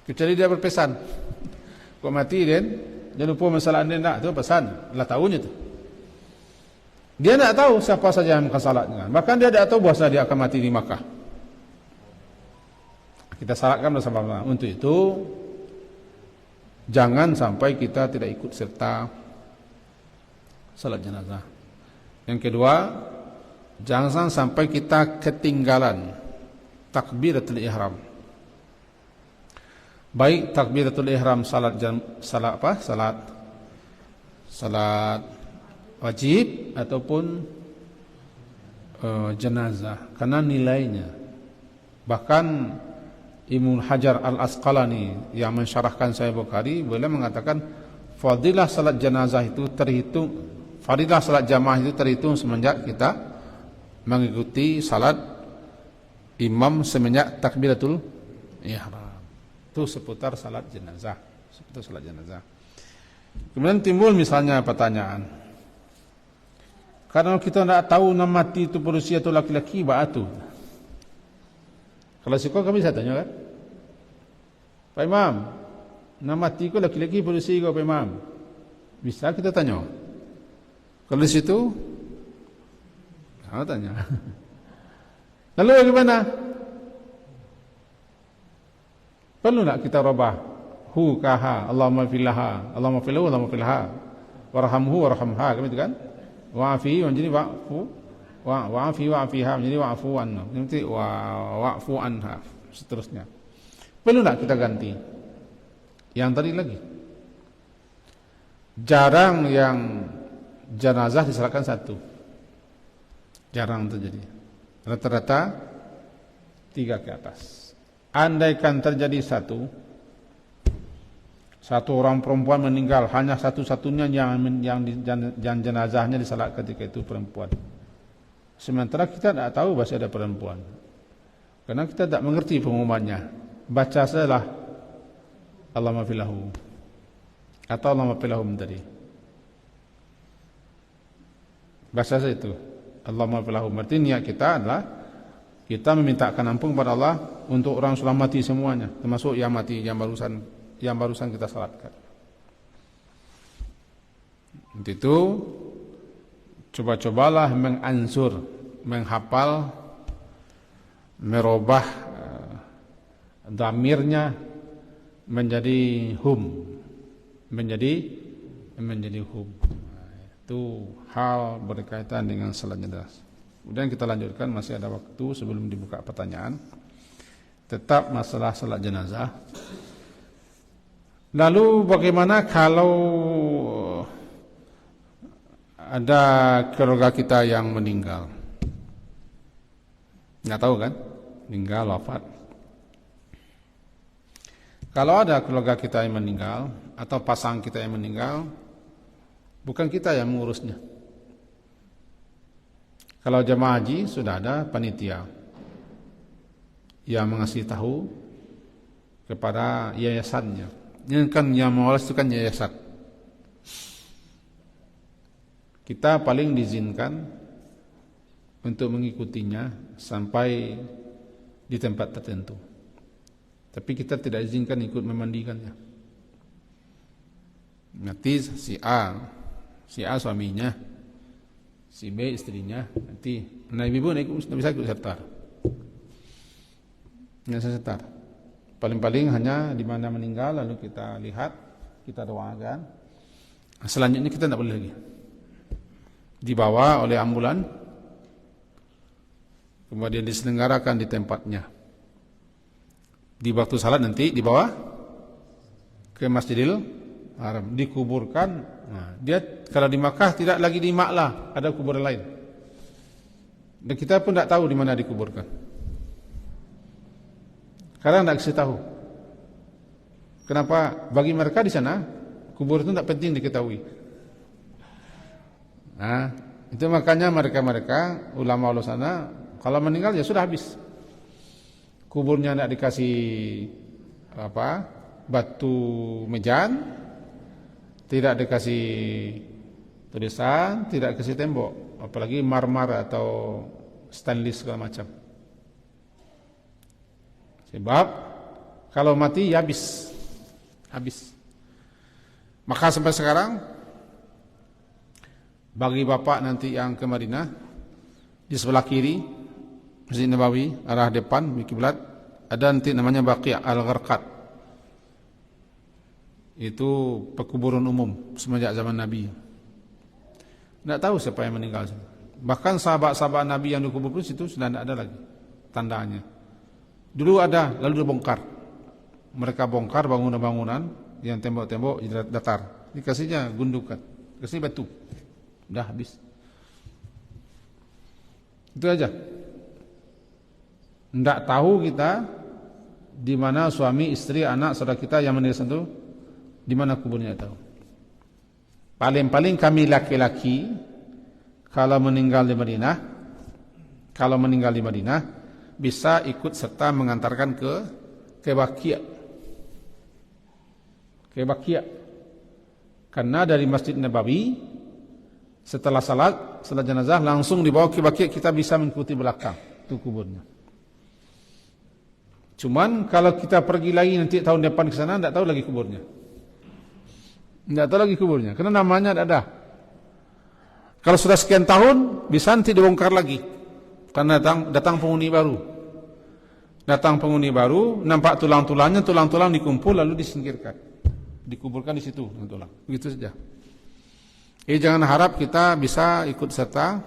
Kecuali dia berpesan. Kau mati dan jangan lupa mensalat dia, tak, itu pesan. Allah tahunya itu. Dia tidak tahu siapa saja yang akan salatnya. Bahkan dia tidak tahu bahwa dia akan mati di Makkah. Kita syaratkan bersama-sama. Untuk itu jangan sampai kita tidak ikut serta salat jenazah. Yang kedua, jangan sampai kita ketinggalan takbiratul ihram. Baik takbiratul ihram salat wajib ataupun jenazah, karena nilainya. Bahkan Ibnu Hajar Al-Asqalani yang mensyarahkan Sahih Bukhari, beliau mengatakan fadilah salat jenazah itu terhitung, fadilah salat jamaah itu terhitung semenjak kita mengikuti salat imam semenjak takbiratul ihram. Itu seputar salat jenazah, seputar salat jenazah. Kemudian timbul misalnya pertanyaan, karena kita tidak tahu nama mati itu manusia atau laki-laki, ba'atu. Kalau sekolah kami bisa tanya kan, Pak Imam, nama mati itu laki-laki manusia ke Pak Imam? Bisa kita tanya. Kalau di situ, tanya. Lalu bagaimana? Perlu nak kita robah? Hu kaha, Allahumma filaha, Allahumma filahu, Allahumma filaha, warhamhu, warhamha, kan itu kan? Wa'afi, menjadi wa'fu, wa'afi, wa'afiha, menjadi wa'fu anha, menjadi wa'fu anha, seterusnya. Perlu nak kita ganti? Yang tadi lagi. Jarang yang jenazah disalatkan satu. Jarang terjadi. Rata-rata 3 ke atas. Andaikan terjadi satu orang perempuan meninggal, hanya satu-satunya yang jenazahnya disalat ketika itu perempuan. Sementara kita tidak tahu bahasa ada perempuan, karena kita tidak mengerti pengumumannya. Baca sajalah Allahumma filahu atau Allahumma filahum tadi. Baca saja itu Allahumma filahum. Berarti niat kita adalah kita memintakan ampun kepada Allah untuk orang sudah mati semuanya, termasuk yang mati yang barusan kita salatkan. Untuk itu coba-cobalah mengansur, menghafal, merubah damirnya menjadi hum, menjadi hum. Itu hal berkaitan dengan salat jenazah. Kemudian kita lanjutkan, masih ada waktu sebelum dibuka pertanyaan. Tetap masalah salat jenazah. Lalu bagaimana kalau ada keluarga kita yang meninggal? Nggak tahu kan? Meninggal, wafat. Kalau ada keluarga kita yang meninggal atau pasangan kita yang meninggal, bukan kita yang mengurusnya. Kalau jemaah haji sudah ada panitia yang mengasih tahu kepada yayasannya. Ini kan yang mengurus itu kan yayasan. Kita paling diizinkan untuk mengikutinya sampai di tempat tertentu. Tapi kita tidak izinkan ikut memandikannya. Nanti si A suaminya, si B istrinya, nanti anak ibu tidak bisa ikut serta. Nggak bisa serta. Paling-paling hanya di mana meninggal, lalu kita lihat, kita doakan. Selanjutnya kita tidak boleh lagi. Dibawa oleh ambulan, kemudian diselenggarakan di tempatnya. Di waktu salat nanti dibawa ke Masjidil Haram, dikuburkan. Nah, dia kalau di Makkah tidak lagi di Ma'lah, ada kuburan lain. Dan kita pun tidak tahu di mana dikuburkan. Karena tidak kasih tahu. Kenapa? Bagi mereka di sana kubur itu tidak penting diketahui. Nah, itu makanya mereka ulama sana kalau meninggal ya sudah habis. Kuburnya tidak dikasih batu mejan, tidak dikasih tulisan, tidak dikasih tembok, apalagi marmer atau stainless segala macam. Sebab kalau mati ya habis. Maka sampai sekarang bagi bapak nanti yang ke Madinah, di sebelah kiri Masjid Nabawi arah depan kiblat Ada nanti namanya Baqi' Al-Gharqad. Itu pekuburan umum semenjak zaman Nabi. Tidak tahu siapa yang meninggal. Bahkan sahabat-sahabat Nabi yang dikubur pun situ sudah tidak ada lagi tandanya. Dulu ada, lalu dibongkar. Mereka bongkar bangunan-bangunan yang tembok-tembok datar. Dikasihnya gundukan, kasih batu. Dah habis. Itu aja. Tidak tahu kita di mana suami, istri, anak, saudara kita yang meninggal itu, di mana kuburnya tahu. Paling-paling kami laki-laki kalau meninggal di Madinah, bisa ikut serta mengantarkan ke Baqi'. Ke Baqi'. Karena dari Masjid Nabawi setelah salat jenazah langsung dibawa ke Baqi', kita bisa mengikuti belakang itu kuburnya. Cuman kalau kita pergi lagi nanti tahun depan ke sana, tidak tahu lagi kuburnya. Tidak tahu lagi kuburnya, karena namanya tidak ada. Kalau sudah sekian tahun, bisa nanti dibongkar lagi. Karena datang penghuni baru. Datang penghuni baru, nampak tulang-tulangnya, tulang-tulang dikumpul lalu disingkirkan. Dikuburkan di situ, tulang. Begitu saja. Jangan harap kita bisa ikut serta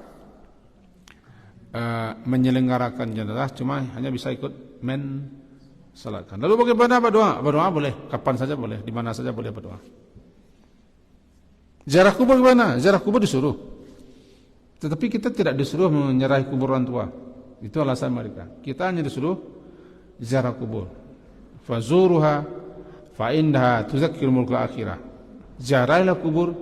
menyelenggarakan jenazah, cuma hanya bisa ikut mensalatkan. Lalu bagaimana berdoa? Berdoa boleh, kapan saja boleh, di mana saja boleh berdoa. Ziarah kubur bagaimana? Ziarah kubur disuruh. Tetapi kita tidak disuruh menyerahi kubur orang tua. Itu alasan mereka. Kita hanya disuruh ziarah kubur. Fazuruha fa indaha tuzakkirul mulkal akhirah. Ziarahlah kubur,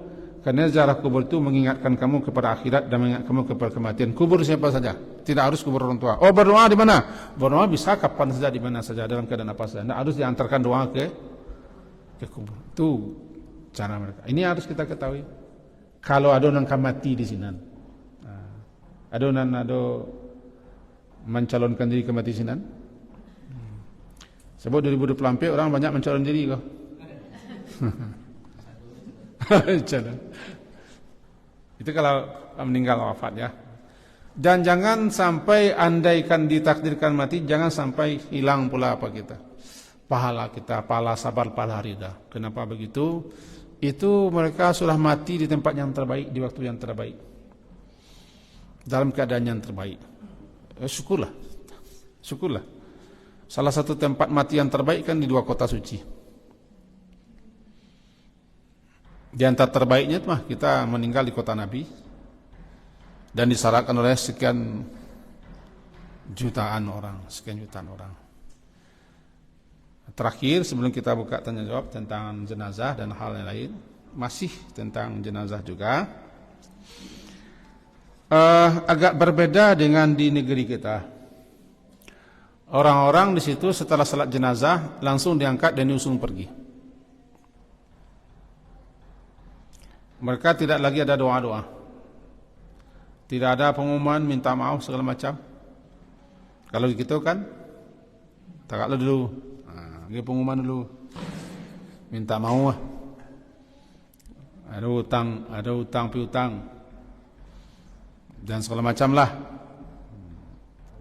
karena ziarah kubur itu mengingatkan kamu kepada akhirat dan mengingatkan kamu kepada kematian. Kubur siapa saja, tidak harus kubur orang tua. Oh, berdoa di mana? Berdoa bisa kapan saja, di mana saja, dalam keadaan apa saja. Tidak harus diantarkan doa ke kubur. Itu cara mereka. Ini harus kita ketahui. Kalau ada orang mati di sini, ada mencalonkan diri ke mati sini. Sebab 2024 orang banyak mencalon diri kok. Itu kalau meninggal wafat ya. Dan jangan sampai andaikan ditakdirkan mati, jangan sampai hilang pula apa kita. Pahala kita, pahala sabar, pahala rida. Kenapa begitu? Itu mereka sudah mati di tempat yang terbaik, di waktu yang terbaik, dalam keadaan yang terbaik. Syukurlah. Syukurlah. Salah satu tempat mati yang terbaik kan di 2 kota suci. Di antara terbaiknya itu kita meninggal di kota Nabi dan disyaratkan oleh sekian jutaan orang. Terakhir sebelum kita buka tanya jawab tentang jenazah dan hal yang lain, masih tentang jenazah juga. Agak berbeda dengan di negeri kita. Orang-orang di situ setelah salat jenazah langsung diangkat dan diusung pergi. Mereka tidak lagi ada doa-doa. Tidak ada pengumuman minta maaf segala macam. Kalau gitu kan, taklah dulu. Dia pengumuman dulu, minta mau lah. Ada utang piutang dan segala macam lah.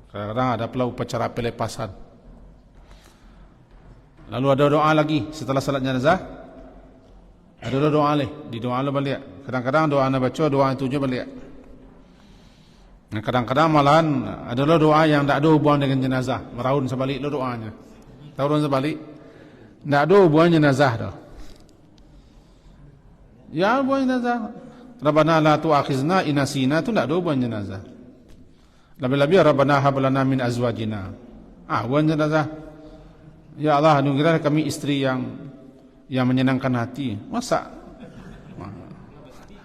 Kadang-kadang ada pula upacara pelepasan. Lalu ada doa lagi setelah salat jenazah. Ada doa leh, di doa lo balik. Kadang-kadang doa anda baca, doa itu je balik. Dan kadang-kadang malahan ada doa yang tak ada hubungan dengan jenazah, meraun sebalik lo doanya. Tahun sebalik, tidak ada hubungan jenazah dah. Ya hubungan jenazah. Rabbana la tu'akhizna in nasina itu tidak ada hubungan jenazah. Lebih-lebih Rabbana hab lana min azwajina. Hubungan jenazah. Ya Allah, anugerahi kami istri yang menyenangkan hati. Masa?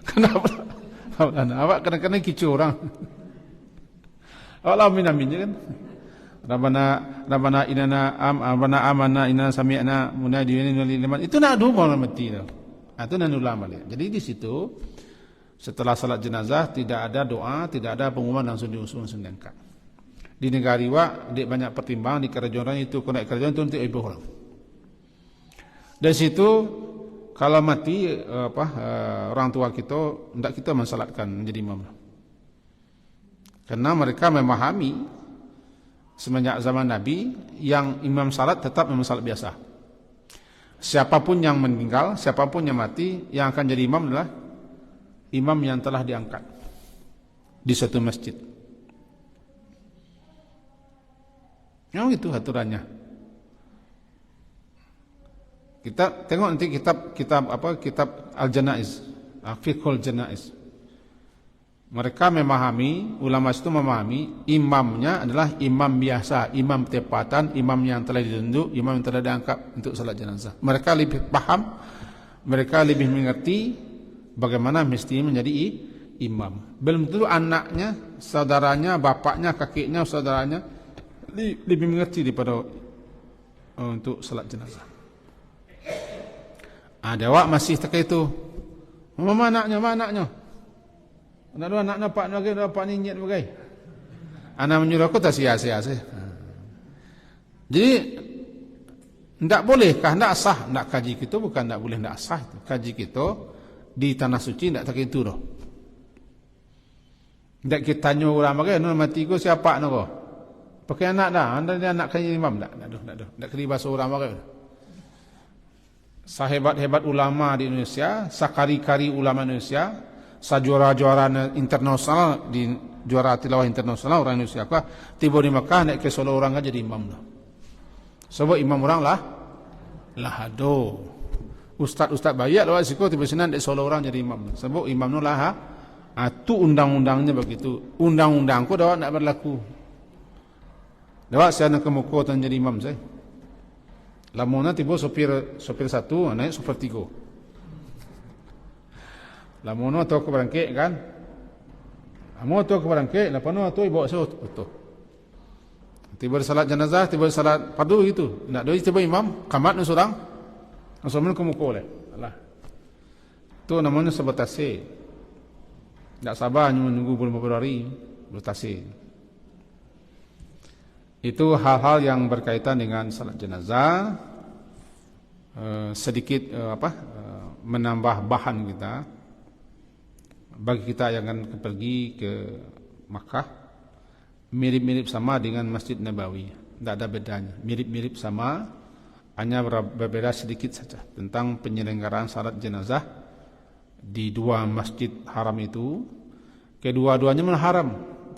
Kenapa? Awak kadang-kadang kicau orang. Allah amin kan? Rabbana inana amanna inna sami'na munadiyan lil iman. Itu nak dua orang mati tu. Itu nan ulama dia. Jadi di situ setelah salat jenazah tidak ada doa, tidak ada pengumuman, langsung diusung diangkat. Di negara Iwa dia banyak pertimbangan, di kerajaan itu kena kerajaan itu untuk ibu orang. Dari situ kalau mati orang tua kita hendak kita mensalatkan menjadi imam. Karena mereka memahami semenjak zaman Nabi, yang imam salat tetap imam salat biasa. Siapapun yang meninggal, siapapun yang mati, yang akan jadi imam adalah imam yang telah diangkat di suatu masjid. Yang itu aturannya. Kita tengok nanti kitab Al-Janaiz, Fiqhul Janaiz. Mereka memahami, ulama itu memahami imamnya adalah imam biasa, imam tempatan, imam yang telah ditunjuk, imam yang telah diangkat untuk salat jenazah. Mereka lebih paham, mereka lebih mengerti bagaimana mesti menjadi imam. Belum tentu anaknya, saudaranya, bapaknya, kakeknya, saudaranya lebih mengerti daripada untuk salat jenazah. Ada awak masih tak itu. Mana anaknya? Nak dua anak nampak lagi, nampak ni nyet bagai. Anak menyuruh aku tak sia-sia. Jadi tidak bolehkah, tidak sah, tidak kaji kita bukan tidak boleh, tidak sah. Kaji kita di tanah suci tidak tak itu dah. Tidak kita tanya orang bagai, nak mati ko siapa nak ko? Pakai anak dah, anda dia anak kaji imam tak? Tak kena bahasa orang bagai. Sahebat-hebat ulama di Indonesia, sakari-kari ulama Indonesia, sajuara-juara internasional di juara tilawah internasional orang Indonesia apa tiba di Mekah naik ke Solo orang aja jadi imam lah. Sebab imam orang lah hado. Ustaz bayar lawat siko tiba sini naik Solo orang jadi imam. Sebab imam nu lah tu undang-undangnya begitu. Undang-undangku dah nak berlaku. Dah saya nak kemuko tan jadi imam saya. Lamona tiba sopir satu naik sopir tiga. Lamono tu ke berangkit kan? Amo tu ke berangkit, lapano tu bawa saya betul. Tiba salat jenazah, tiba salat fardu gitu. Nak doi tiba imam, kamat nu seorang. Langsung ke muka oleh. Alah. Tu namanya sabotase. Tak sabar menunggu bulan Februari sabotase. Itu hal-hal yang berkaitan dengan salat jenazah. Sedikit menambah bahan kita. Bagi kita yang akan pergi ke Makkah, mirip-mirip sama dengan Masjid Nabawi, tidak ada bedanya, mirip-mirip sama, hanya berbeda sedikit saja tentang penyelenggaraan salat jenazah di dua masjid haram itu. Kedua-duanya memang haram.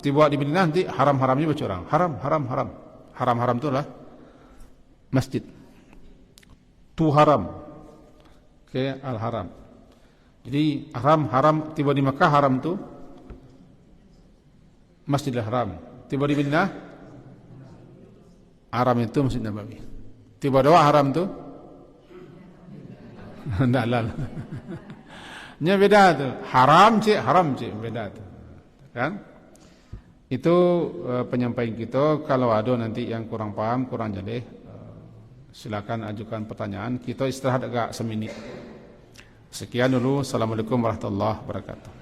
Tiba di Madinah nanti haram-haramnya baca orang, haram itu lah masjid, tu haram, ke al-haram. Jadi haram tiba di Makkah haram tu Masjidil Haram. Tiba di Madinah haram itu Masjid Nabawi. Tiba doa haram tu ndak halal. Nya beda tu. Haram cik beda tu. Kan? Itu penyampaian kita. Kalau ada nanti yang kurang paham, kurang jadi, silakan ajukan pertanyaan. Kita istirahat agak seminit. Sekian dulu. Assalamualaikum warahmatullahi wabarakatuh.